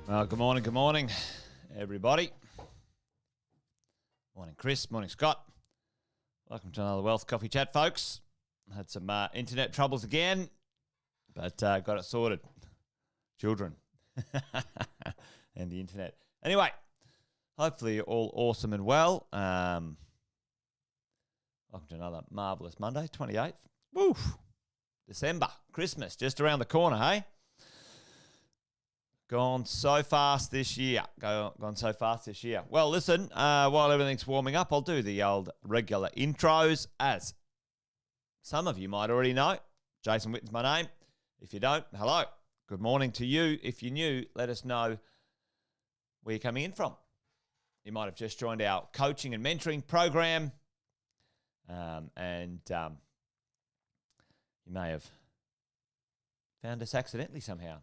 Well, good morning, everybody. Morning, Chris. Morning, Scott. Welcome to another Wealth Coffee Chat, folks. Had some internet troubles again, but got it sorted. Children and the internet. Anyway, hopefully you're all awesome and well. Welcome to another marvellous Monday, 28th. Woo! December, Christmas, just around the corner, hey? Gone so fast this year. Well, listen, while everything's warming up, I'll do the old regular intros, as some of you might already know. Jason Witten's my name. If you don't, hello. Good morning to you. If you're new, let us know where you're coming in from. You might have just joined our coaching and mentoring program, and you may have found us accidentally somehow.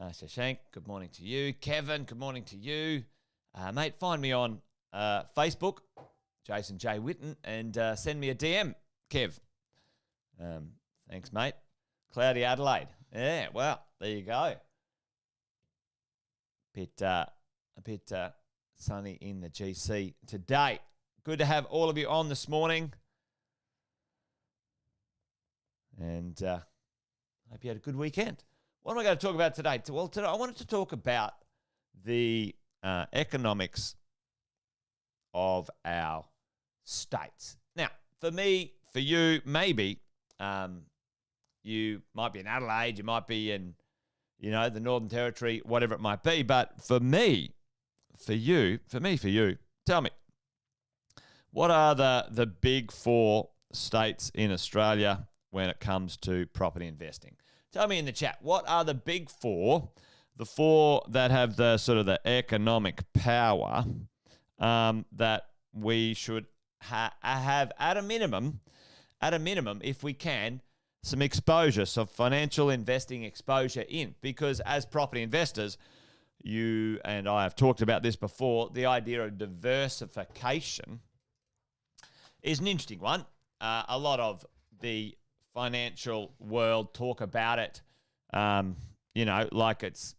Shashank, good morning to you. Kevin, good morning to you. Mate, find me on Facebook, Jason J. Witten, and send me a DM, Kev. Thanks, mate. Cloudy Adelaide. Yeah, well, there you go. A bit sunny in the GC today. Good to have all of you on this morning. And hope you had a good weekend. What am I going to talk about today? Well, today I wanted to talk about the economics of our states. Now, for me, for you, maybe you might be in Adelaide, you might be in, the Northern Territory, whatever it might be. But for me, for you, tell me, what are the big four states in Australia when it comes to property investing? Tell me in the chat, what are the big four, the four that have the sort of the economic power that we should have at a minimum, if we can, some exposure, some financial investing exposure in. Because as property investors, you and I have talked about this before, the idea of diversification is an interesting one. A lot of the financial world talk about it, like it's,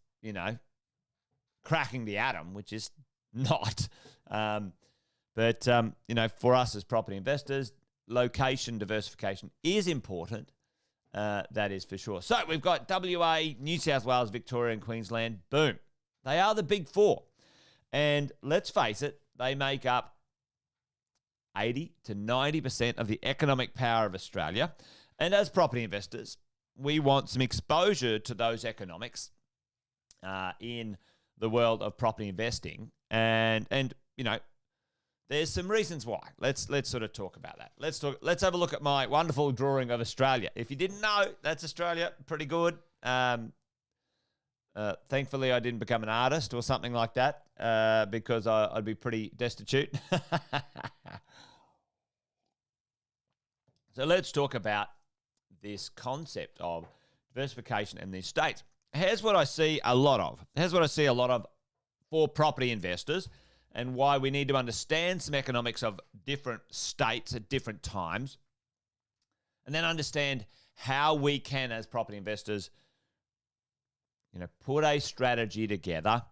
cracking the atom, which is not. But for us as property investors, location diversification is important. That is for sure. So we've got WA, New South Wales, Victoria, and Queensland. Boom. They are the big four. And let's face it, they make up 80 to 90% of the economic power of Australia. And as property investors, we want some exposure to those economics in the world of property investing. And there's some reasons why. Let's sort of talk about that. Let's have a look at my wonderful drawing of Australia. If you didn't know, that's Australia. Pretty good. Thankfully, I didn't become an artist or something like that because I'd be pretty destitute. So let's talk about this concept of diversification in these states. Here's what I see a lot of for property investors, and why we need to understand some economics of different states at different times, and then understand how we can, as property investors, put a strategy together.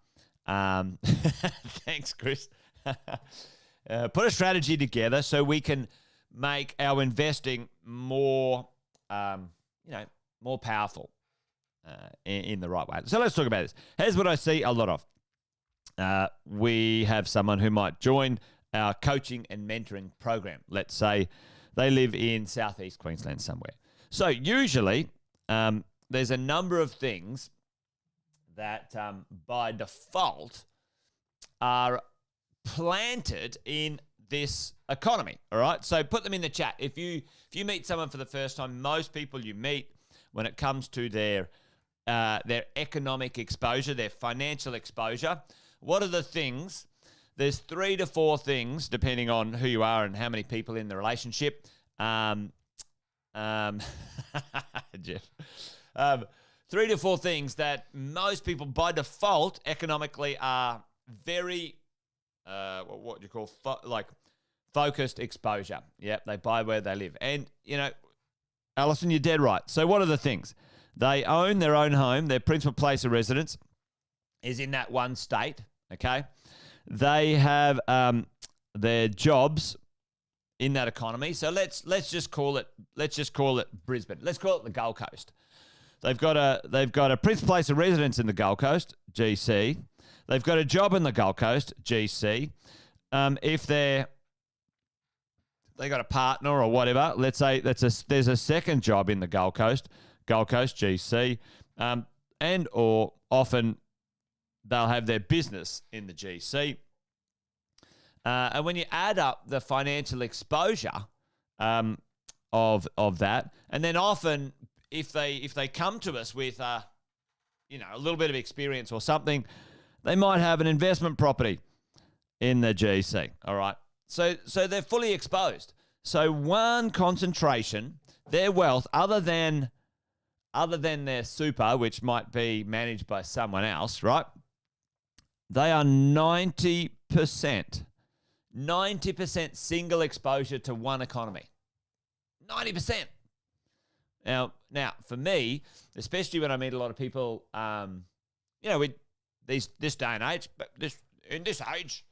Thanks, Chris. Put a strategy together so we can make our investing more more powerful in the right way. So let's talk about this. Here's what I see a lot of. We have someone who might join our coaching and mentoring program. Let's say they live in southeast Queensland somewhere. So usually there's a number of things that by default are planted in this economy, all right? So put them in the chat. If you meet someone for the first time, most people you meet when it comes to their economic exposure, their financial exposure, what are the things? There's 3 to 4 things, depending on who you are and how many people in the relationship. Jeff. 3 to 4 things that most people by default economically are very what do you call focused exposure. Yep, they buy where they live. And, Alison, you're dead right. So what are the things? They own their own home, their principal place of residence is in that one state, okay? They have their jobs in that economy. So let's just call it Brisbane. Let's call it the Gold Coast. They've got a principal place of residence in the Gold Coast, GC. They've got a job in the Gold Coast, GC. If they got a partner or whatever, let's say there's a second job in the Gold Coast, GC, and or often they'll have their business in the GC. And when you add up the financial exposure of that, and then often if they come to us with a little bit of experience or something, they might have an investment property in the GC. All right, so they're fully exposed. So one concentration, their wealth, other than their super, which might be managed by someone else, right? They are 90% single exposure to one economy. 90%. Now, for me, especially when I meet a lot of people, with this day and age, but in this age,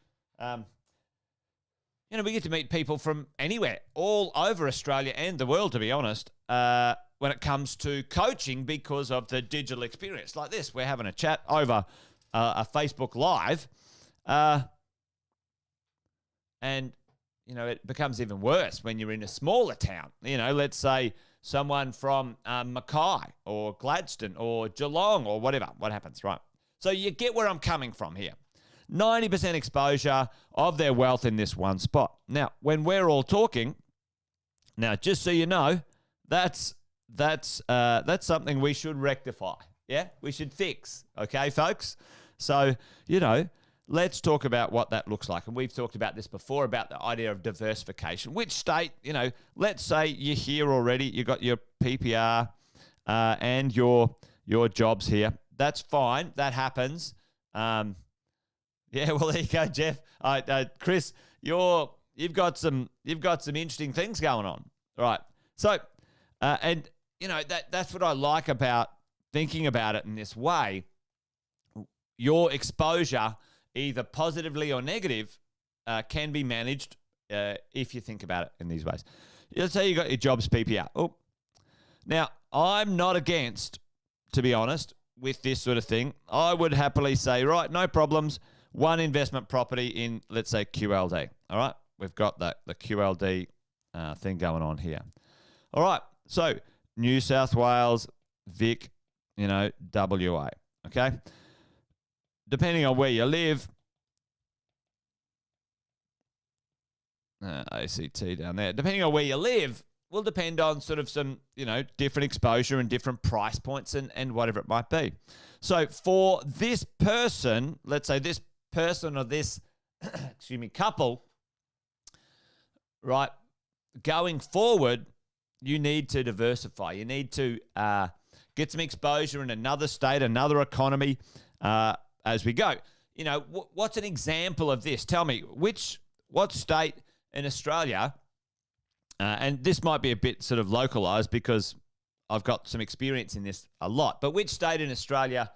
we get to meet people from anywhere, all over Australia and the world, to be honest, when it comes to coaching because of the digital experience. Like this, we're having a chat over a Facebook Live, and it becomes even worse when you're in a smaller town. Let's say someone from Mackay or Gladstone or Geelong or whatever. What happens, right? So you get where I'm coming from here. 90% exposure of their wealth in this one spot. Now, when we're all talking, just so you know, that's something we should rectify. Yeah, we should fix. Okay, folks. So let's talk about what that looks like. And we've talked about this before, about the idea of diversification. Which state, let's say you're here already, you got your PPR and your jobs here. That's fine. That happens. Well, there you go, Jeff. Chris, you've got some interesting things going on. All right. So, that's what I like about thinking about it in this way. Your exposure, either positively or negative, can be managed if you think about it in these ways. Let's say you got your jobs PPR. Oh, now I'm not against, to be honest, with this sort of thing. I would happily say, right, no problems. One investment property in, let's say, QLD. All right, we've got the QLD thing going on here. All right, so New South Wales, Vic, WA. Okay. Depending on where you live, ACT down there, depending on where you live, will depend on sort of some, different exposure and different price points and whatever it might be. So for this person, let's say this person or this, couple, right, going forward, you need to diversify. You need to get some exposure in another state, another economy, as we go. What's an example of this? Tell me, what state in Australia, and this might be a bit sort of localized because I've got some experience in this a lot, but which state in Australia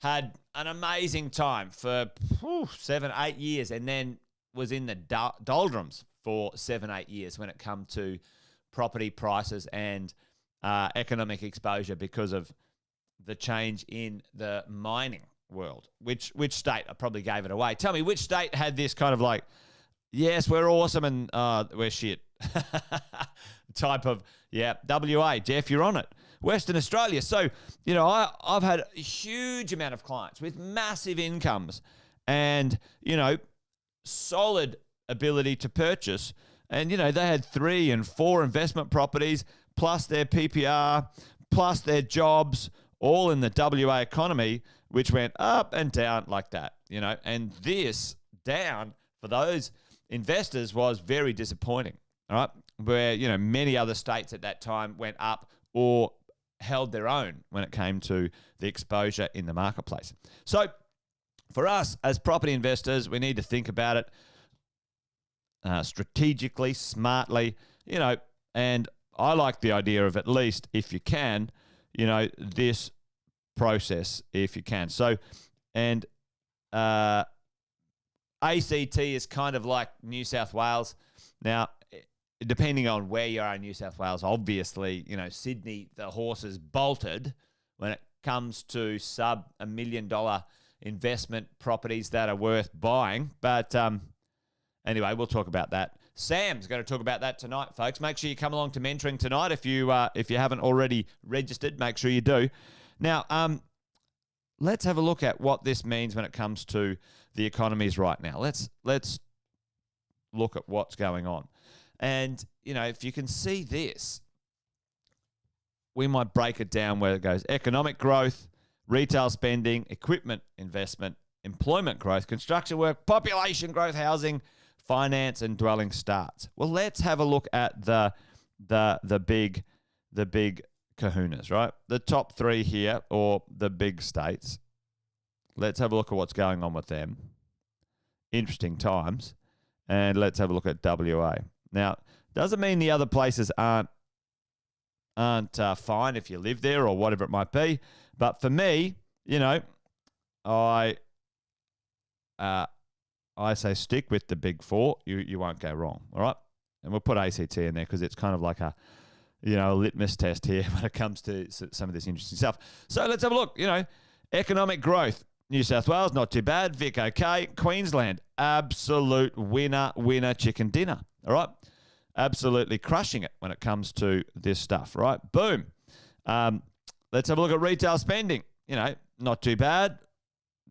had an amazing time for 7-8 years and then was in the doldrums for 7-8 years when it come to property prices and economic exposure because of the change in the mining world? Which state? I probably gave it away. Tell me, which state had this kind of like, yes, we're awesome and we're shit type of, WA, Jeff, you're on it. Western Australia. So, I've had a huge amount of clients with massive incomes and, solid ability to purchase. And, they had 3 and 4 investment properties plus their PPR, plus their jobs, all in the WA economy, which went up and down like that, and this down for those investors was very disappointing, all right, where, many other states at that time went up or held their own when it came to the exposure in the marketplace. So for us as property investors, we need to think about it strategically, smartly, and I like the idea of, at least if you can, this process if you can. So, and ACT is kind of like New South Wales. Now, depending on where you are in New South Wales, obviously, Sydney, the horses bolted when it comes to sub $1 million investment properties that are worth buying. But anyway, we'll talk about that. Sam's going to talk about that tonight, folks. Make sure you come along to mentoring tonight. If you haven't already registered, make sure you do. Now, let's have a look at what this means when it comes to the economies right now. Let's look at what's going on. And, if you can see this, we might break it down where it goes. Economic growth, retail spending, equipment investment, employment growth, construction work, population growth, housing, finance, and dwelling starts. Well, let's have a look at the big kahunas, right? The top three here, or the big states. Let's have a look at what's going on with them. Interesting times. And let's have a look at WA. Now, doesn't mean the other places aren't fine if you live there or whatever it might be. But for me, I say stick with the big four. You won't go wrong, all right? And we'll put ACT in there because it's kind of like a litmus test here when it comes to some of this interesting stuff. So let's have a look. Economic growth. New South Wales, not too bad. Vic, okay. Queensland, absolute winner, chicken dinner. All right? Absolutely crushing it when it comes to this stuff, right? Boom. Let's have a look at retail spending. Not too bad.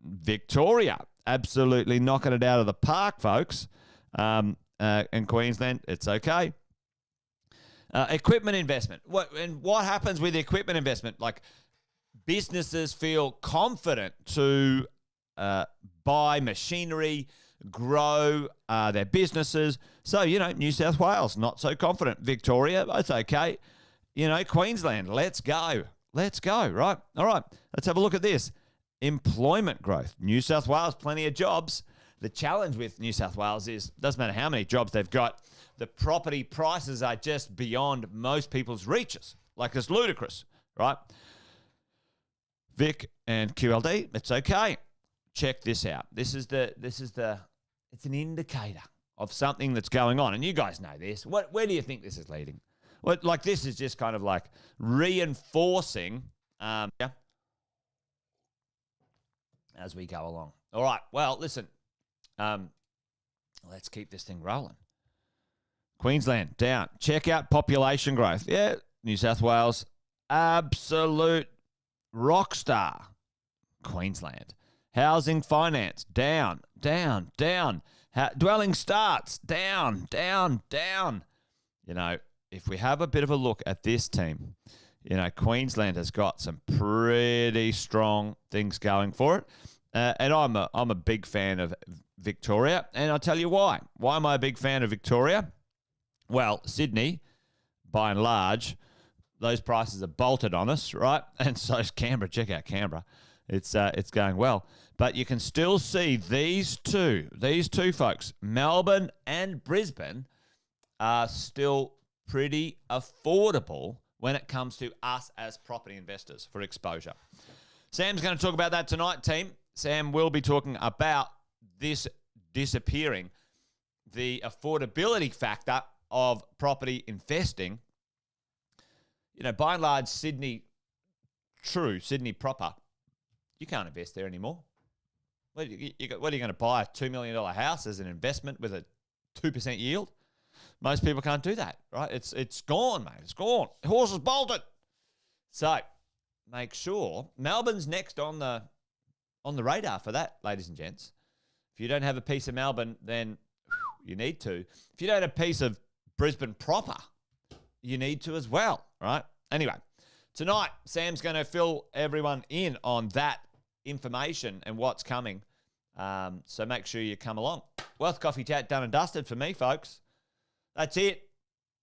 Victoria, absolutely knocking it out of the park, folks. And Queensland, it's okay. Equipment investment. What happens with equipment investment? Like, businesses feel confident to buy machinery, grow their businesses. So, New South Wales, not so confident. Victoria, it's okay. Queensland, let's go. Let's go, right? All right, let's have a look at this. Employment growth. New South Wales, plenty of jobs. The challenge with New South Wales is, doesn't matter how many jobs they've got, the property prices are just beyond most people's reaches. Like, it's ludicrous, right? Vic and QLD, it's okay. Check this out. It's an indicator of something that's going on. And you guys know this. Where do you think this is leading? This is just kind of like reinforcing, as we go along. All right. Well, listen, let's keep this thing rolling. Queensland, down. Check out population growth. Yeah, New South Wales, absolute rock star. Queensland. Housing finance, down. Dwelling starts, down. If we have a bit of a look at this team, Queensland has got some pretty strong things going for it. And I'm a big fan of Victoria, and I'll tell you why. Why am I a big fan of Victoria? Well, Sydney, by and large, those prices are bolted on us, right? And so is Canberra. Check out Canberra. It's going well. But you can still see these two folks, Melbourne and Brisbane, are still pretty affordable when it comes to us as property investors for exposure. Sam's going to talk about that tonight, team. Sam will be talking about this disappearing, the affordability factor of property investing. By and large, Sydney proper, you can't invest there anymore. What are you going to buy? A $2 million house as an investment with a 2% yield? Most people can't do that, right? It's gone, mate. It's gone. The horse is bolted. So make sure Melbourne's next on the radar for that, ladies and gents. If you don't have a piece of Melbourne, then you need to. If you don't have a piece of Brisbane proper, you need to as well, right? Anyway, tonight, Sam's going to fill everyone in on that information and what's coming. So make sure you come along. Wealth Coffee Chat done and dusted for me, folks. That's it.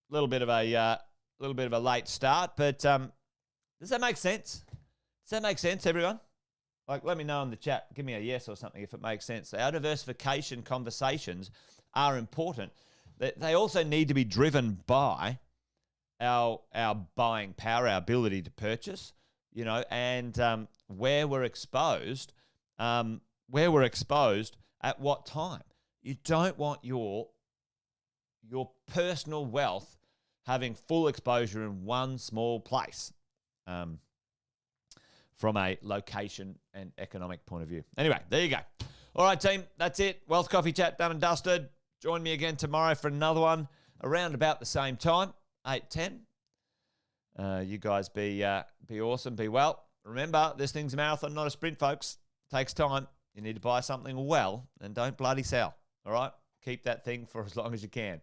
A little bit of a late start, but does that make sense? Does that make sense, everyone? Let me know in the chat. Give me a yes or something if it makes sense. Our diversification conversations are important. They also need to be driven by our buying power, our ability to purchase, and where we're exposed at what time. You don't want your personal wealth having full exposure in one small place from a location and economic point of view. Anyway, there you go. All right, team, that's it. Wealth Coffee Chat done and dusted. Join me again tomorrow for another one around about the same time, 8:10. You guys be awesome, be well. Remember, this thing's a marathon, not a sprint, folks. It takes time. You need to buy something well and don't bloody sell. All right? Keep that thing for as long as you can.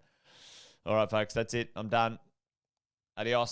All right, folks, that's it. I'm done. Adios.